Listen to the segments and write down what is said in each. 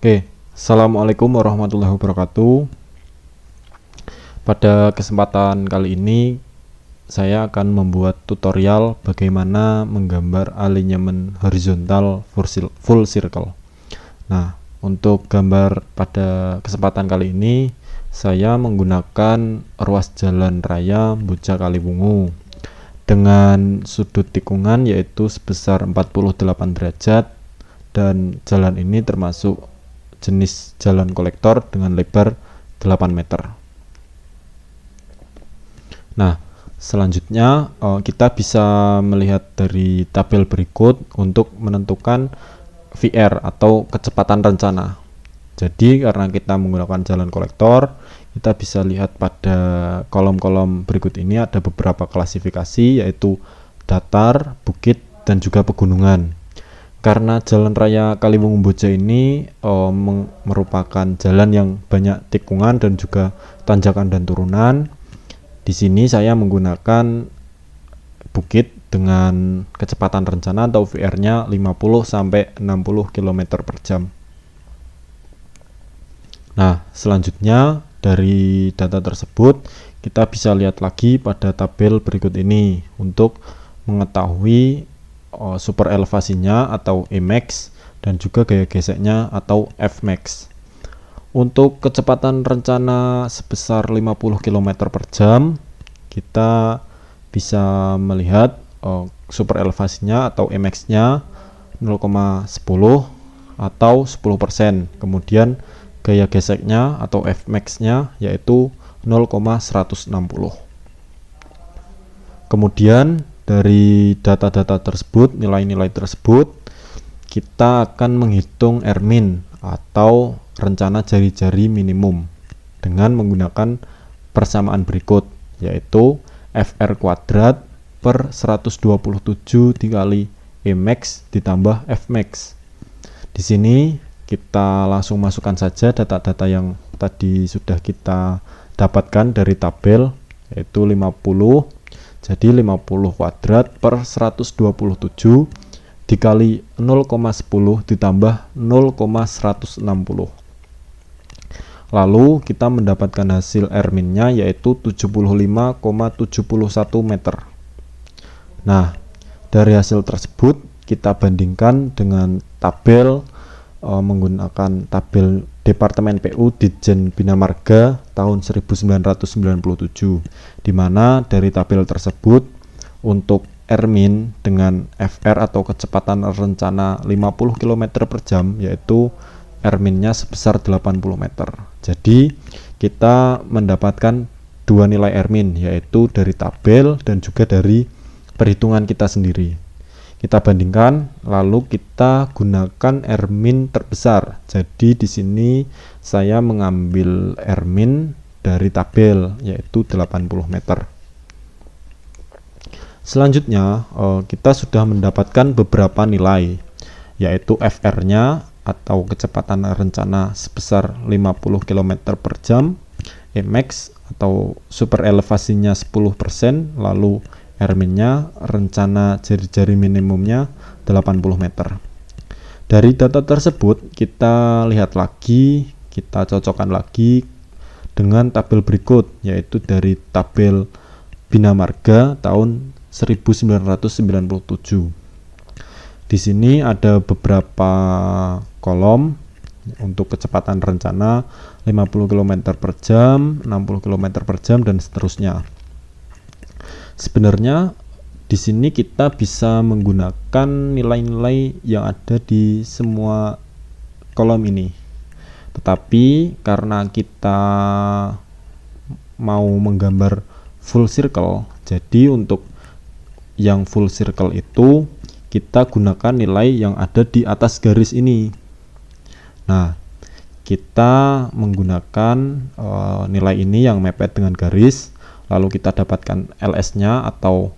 Oke, Assalamualaikum warahmatullahi wabarakatuh. Pada kesempatan kali ini, saya akan membuat tutorial bagaimana menggambar alinyemen horizontal full circle. Nah, untuk gambar pada kesempatan kali ini, saya menggunakan ruas jalan raya Boja Kaliwungu dengan sudut tikungan yaitu sebesar 48 derajat, dan jalan ini termasuk jenis jalan kolektor dengan lebar 8 meter. Nah, selanjutnya kita bisa melihat dari tabel berikut untuk menentukan VR atau kecepatan rencana. Jadi karena kita menggunakan jalan kolektor, kita bisa lihat pada kolom-kolom berikut ini ada beberapa klasifikasi, yaitu datar, bukit, dan juga pegunungan. Karena jalan raya Kaliwungu Boja ini merupakan jalan yang banyak tikungan dan juga tanjakan dan turunan. Di sini saya menggunakan bukit dengan kecepatan rencana atau VR-nya 50 sampai 60 km per jam. Nah, selanjutnya dari data tersebut kita bisa lihat lagi pada tabel berikut ini untuk mengetahui super elevasinya atau Emax dan juga gaya geseknya atau Fmax. Untuk kecepatan rencana sebesar 50 km per jam, kita bisa melihat super elevasinya atau Emax-nya 0,10 atau 10%. Kemudian gaya geseknya atau Fmax-nya yaitu 0,160. Kemudian dari data-data tersebut, nilai-nilai tersebut, kita akan menghitung Rmin atau rencana jari-jari minimum dengan menggunakan persamaan berikut, yaitu FR kuadrat per 127 dikali Emax ditambah Fmax. Di sini kita langsung masukkan saja data-data yang tadi sudah kita dapatkan dari tabel, yaitu 50. Jadi 50 kuadrat per 127 dikali 0,10 ditambah 0,160. Lalu kita mendapatkan hasil Rmin-nya yaitu 75,71 meter. Nah, dari hasil tersebut kita bandingkan dengan tabel menggunakan tabel Departemen PU Ditjen Bina Marga tahun 1997, di mana dari tabel tersebut untuk Rmin dengan FR atau kecepatan rencana 50 km per jam yaitu Rmin-nya sebesar 80 meter. Jadi kita mendapatkan dua nilai Rmin, yaitu dari tabel dan juga dari perhitungan kita sendiri. Kita bandingkan, lalu kita gunakan Rmin terbesar. Jadi di sini saya mengambil Rmin dari tabel yaitu 80 meter. Selanjutnya kita sudah mendapatkan beberapa nilai, yaitu FR-nya atau kecepatan rencana sebesar 50 km per jam, Emax atau super elevasinya 10%, lalu Rmin-nya rencana jari-jari minimumnya 80 meter. Dari data tersebut kita lihat lagi, kita cocokkan lagi dengan tabel berikut, yaitu dari tabel Bina Marga tahun 1997. Di sini ada beberapa kolom untuk kecepatan rencana 50 km per jam, 60 km per jam, dan seterusnya. Sebenarnya di sini kita bisa menggunakan nilai-nilai yang ada di semua kolom ini. Tetapi karena kita mau menggambar full circle, jadi untuk yang full circle itu kita gunakan nilai yang ada di atas garis ini. Nah, kita menggunakan nilai ini yang mepet dengan garis. Lalu kita dapatkan LS-nya atau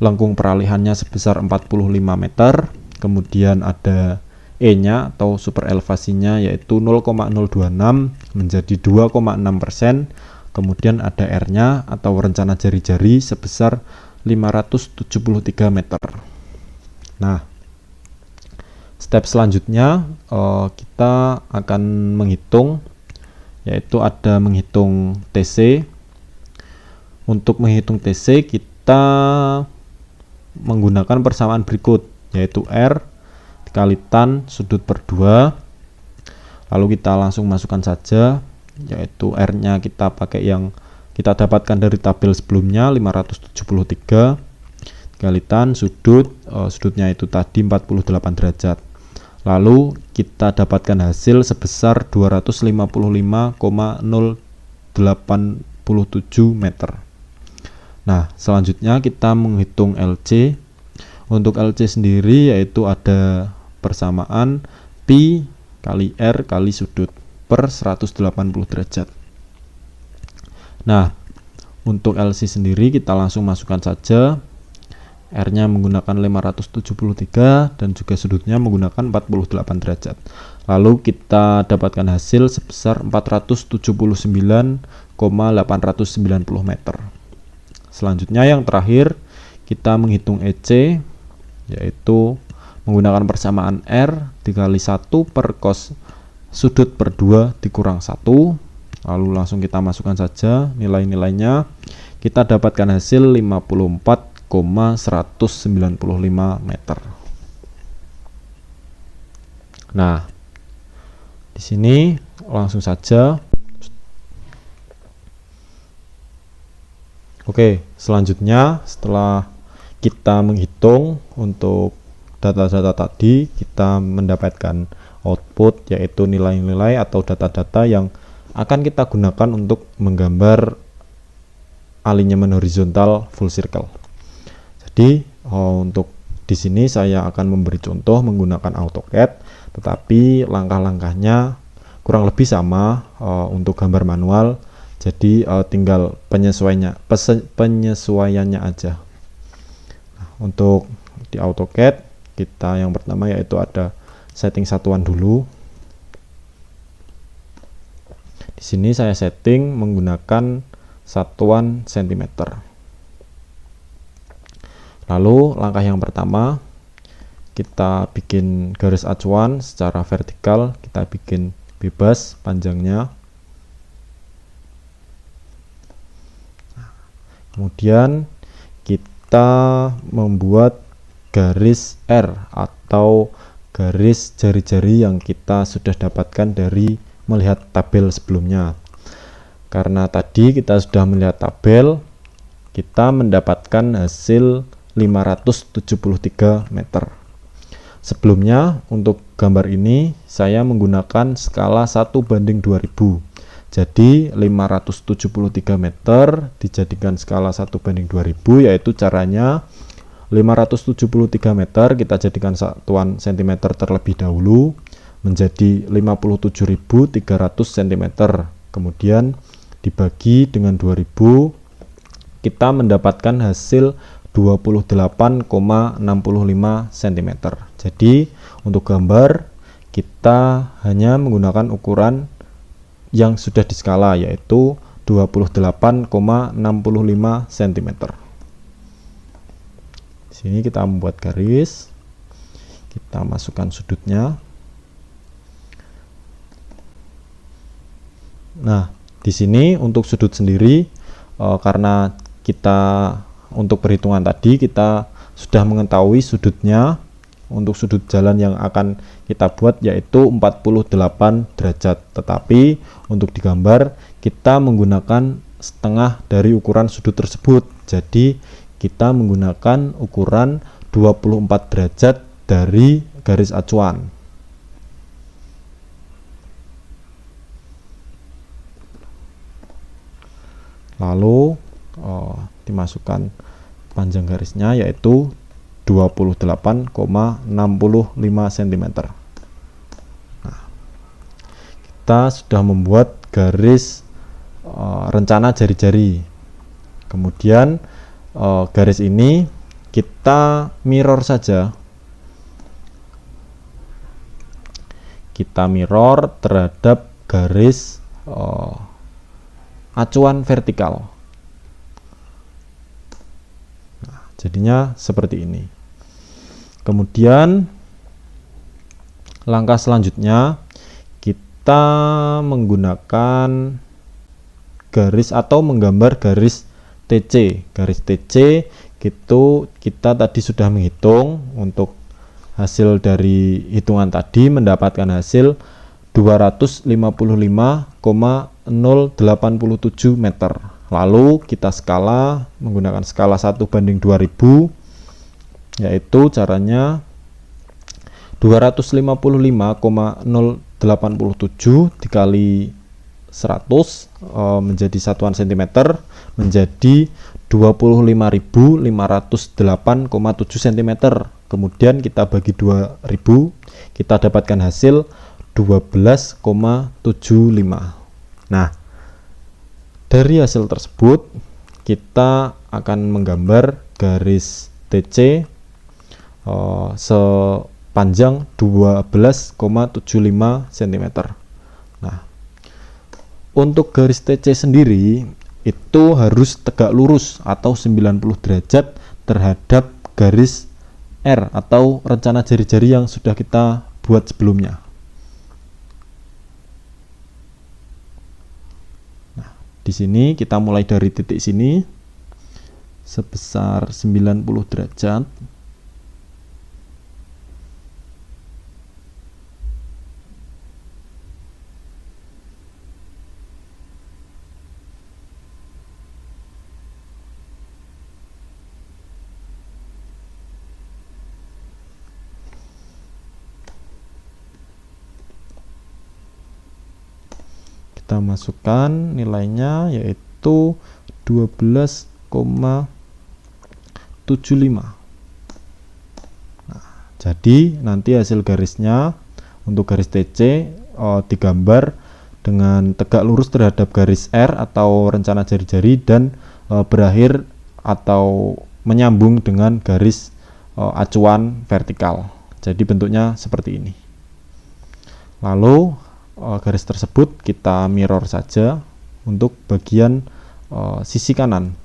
lengkung peralihannya sebesar 45 meter. Kemudian ada E-nya atau super elevasinya yaitu 0,026 menjadi 2,6%. Kemudian ada R-nya atau rencana jari-jari sebesar 573 meter. Nah, step selanjutnya kita akan menghitung, yaitu ada menghitung TC. Untuk menghitung TC kita menggunakan persamaan berikut, yaitu R dikali tan sudut per 2. Lalu kita langsung masukkan saja, yaitu R nya kita pakai yang kita dapatkan dari tabel sebelumnya, 573 dikali tan sudutnya itu tadi 48 derajat. Lalu kita dapatkan hasil sebesar 255,087 meter. Nah, selanjutnya kita menghitung LC. Untuk LC sendiri yaitu ada persamaan pi kali R kali sudut per 180 derajat. Nah, untuk LC sendiri kita langsung masukkan saja. R-nya menggunakan 573 dan juga sudutnya menggunakan 48 derajat. Lalu kita dapatkan hasil sebesar 479,890 meter. Selanjutnya yang terakhir kita menghitung EC, yaitu menggunakan persamaan R dikali 1 per cos sudut per 2 dikurang 1. Lalu langsung kita masukkan saja nilai-nilainya. Kita dapatkan hasil 54,195 meter. Nah, di sini langsung saja. Oke, selanjutnya setelah kita menghitung untuk data-data tadi, kita mendapatkan output, yaitu nilai-nilai atau data-data yang akan kita gunakan untuk menggambar alinyemen horizontal full circle. Jadi untuk di sini saya akan memberi contoh menggunakan AutoCAD, tetapi langkah-langkahnya kurang lebih sama untuk gambar manual. Jadi tinggal penyesuaiannya aja. Nah, untuk di AutoCAD kita yang pertama yaitu ada setting satuan dulu. Di sini saya setting menggunakan satuan cm. Lalu langkah yang pertama kita bikin garis acuan secara vertikal, kita bikin bebas panjangnya. Kemudian kita membuat garis R atau garis jari-jari yang kita sudah dapatkan dari melihat tabel sebelumnya. Karena tadi kita sudah melihat tabel, kita mendapatkan hasil 573 meter. Sebelumnya untuk gambar ini saya menggunakan skala 1:2000. Jadi 573 meter dijadikan skala 1:2000, yaitu caranya 573 meter kita jadikan satuan cm terlebih dahulu menjadi 57.300 cm. Kemudian dibagi dengan 2000, kita mendapatkan hasil 28,65 cm. Jadi untuk gambar kita hanya menggunakan ukuran yang sudah diskala, yaitu 28,65 cm. Di sini kita membuat garis, kita masukkan sudutnya. Nah, di sini untuk sudut sendiri karena kita untuk perhitungan tadi kita sudah mengetahui sudutnya. Untuk sudut jalan yang akan kita buat yaitu 48 derajat, tetapi untuk digambar kita menggunakan setengah dari ukuran sudut tersebut. Jadi kita menggunakan ukuran 24 derajat dari garis acuan. Lalu dimasukkan panjang garisnya yaitu 28,65 cm. Nah, kita sudah membuat garis rencana jari-jari. Kemudian garis ini kita mirror saja. Kita mirror terhadap garis acuan vertikal. Nah, jadinya seperti ini. Kemudian Langkah selanjutnya kita menggunakan garis atau menggambar garis TC. Garis TC itu kita tadi sudah menghitung. Untuk hasil dari hitungan tadi mendapatkan hasil 255,087 meter. Lalu kita skala menggunakan skala 1:2000, yaitu caranya 255,087 dikali 100 menjadi satuan cm menjadi 25.508,7 cm. Kemudian kita bagi 2000, kita dapatkan hasil 12,75. Nah, dari hasil tersebut kita akan menggambar garis TC sepanjang 12,75 cm. Nah, untuk garis TC sendiri itu harus tegak lurus atau 90 derajat terhadap garis R atau rencana jari-jari yang sudah kita buat sebelumnya. Nah, di sini kita mulai dari titik sini sebesar 90 derajat. Kita masukkan nilainya yaitu 12,75. Nah, jadi nanti hasil garisnya untuk garis TC digambar dengan tegak lurus terhadap garis R atau rencana jari-jari dan berakhir atau menyambung dengan garis acuan vertikal. Jadi bentuknya seperti ini. Lalu garis tersebut kita mirror saja untuk bagian sisi kanan.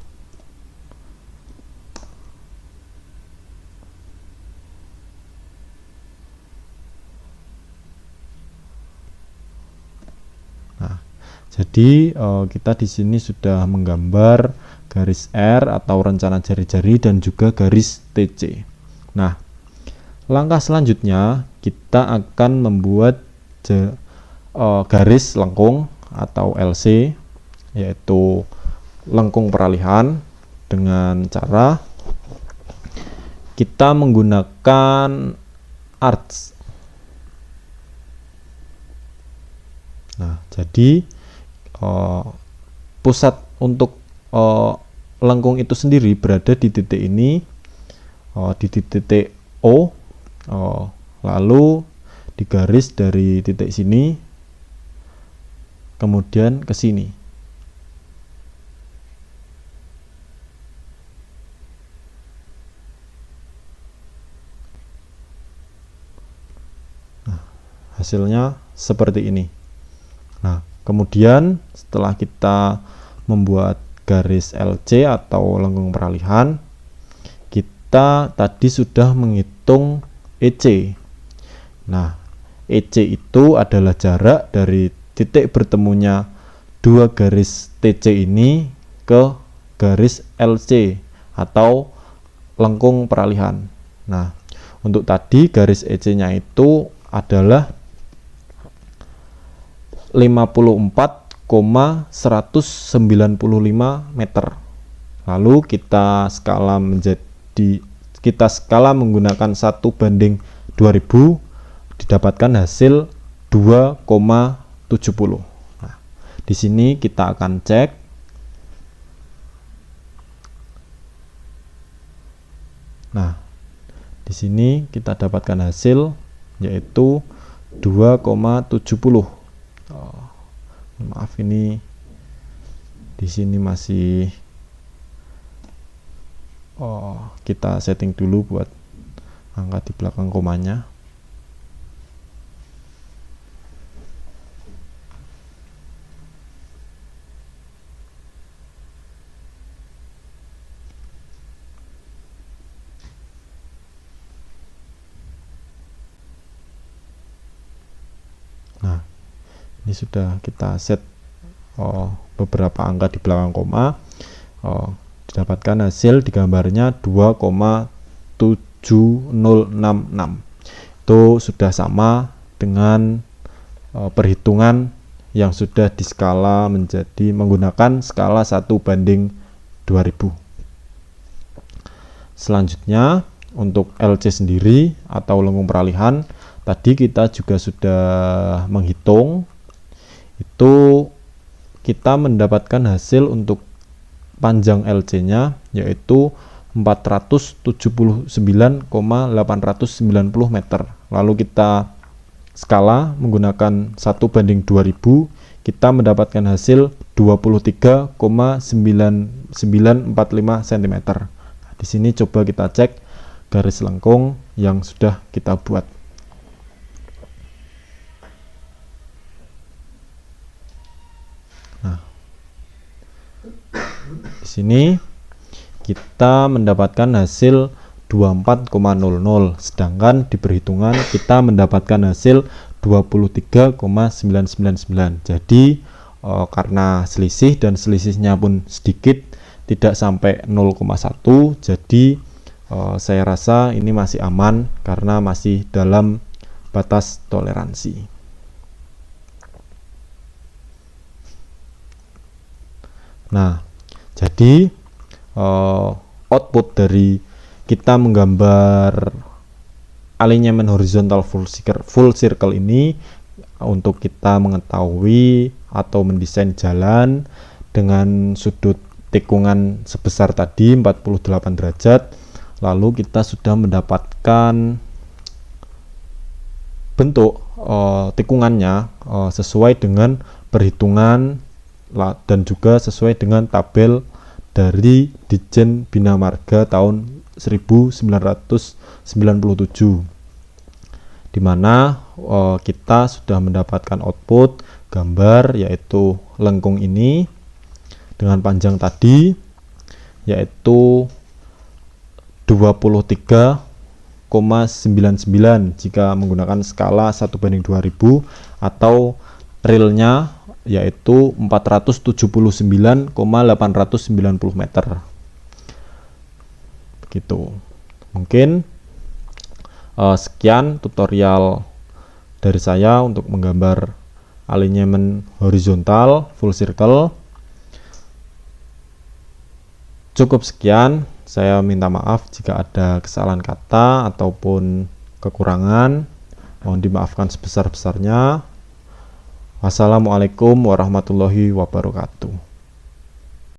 Nah, jadi kita di sini sudah menggambar garis R atau rencana jari-jari dan juga garis TC. Nah, langkah selanjutnya kita akan membuat garis lengkung atau LC, yaitu lengkung peralihan, dengan cara kita menggunakan arcs. Nah, jadi pusat untuk lengkung itu sendiri berada di titik ini, di titik O, lalu digaris dari titik sini kemudian ke sini. Nah, hasilnya seperti ini. Nah, kemudian setelah kita membuat garis LC atau lengkung peralihan, kita tadi sudah menghitung EC. Nah, EC itu adalah jarak dari titik bertemunya dua garis TC ini ke garis LC atau lengkung peralihan. Nah, untuk tadi garis EC-nya itu adalah 54,195 meter. Lalu kita skala menggunakan 1:2000, didapatkan hasil 2,70. Nah, di sini kita akan cek. Nah, di sini kita dapatkan hasil yaitu 2,70. Maaf, ini di sini masih kita setting dulu buat angka di belakang komanya. Nah, ini sudah kita set beberapa angka di belakang koma. Didapatkan hasil di gambarnya 2,7066. Itu sudah sama dengan perhitungan yang sudah diskala menjadi menggunakan skala 1:2000. Selanjutnya untuk LC sendiri atau lengkung peralihan, tadi kita juga sudah menghitung. Itu kita mendapatkan hasil untuk panjang LC-nya yaitu 479,890 meter. Lalu kita skala menggunakan 1:2000, kita mendapatkan hasil 23,9945 cm. Di sini coba kita cek garis lengkung yang sudah kita buat. Nah, di sini kita mendapatkan hasil 24,00, sedangkan di perhitungan kita mendapatkan hasil 23,999. Jadi karena selisih dan selisihnya pun sedikit, tidak sampai 0,1, jadi saya rasa ini masih aman karena masih dalam batas toleransi. Nah, jadi output dari kita menggambar alignment horizontal full circle ini untuk kita mengetahui atau mendesain jalan dengan sudut tikungan sebesar tadi 48 derajat. Lalu kita sudah mendapatkan bentuk tikungannya sesuai dengan perhitungan dan juga sesuai dengan tabel dari Ditjen Bina Marga tahun 1997, di mana kita sudah mendapatkan output gambar yaitu lengkung ini dengan panjang tadi yaitu 23,99 jika menggunakan skala 1:2000, atau realnya yaitu 479,890 meter. Begitu. Mungkin sekian tutorial dari saya untuk menggambar alignment horizontal full circle. Cukup sekian, saya minta maaf jika ada kesalahan kata ataupun kekurangan. Mohon dimaafkan sebesar-besarnya. Wassalamualaikum warahmatullahi wabarakatuh.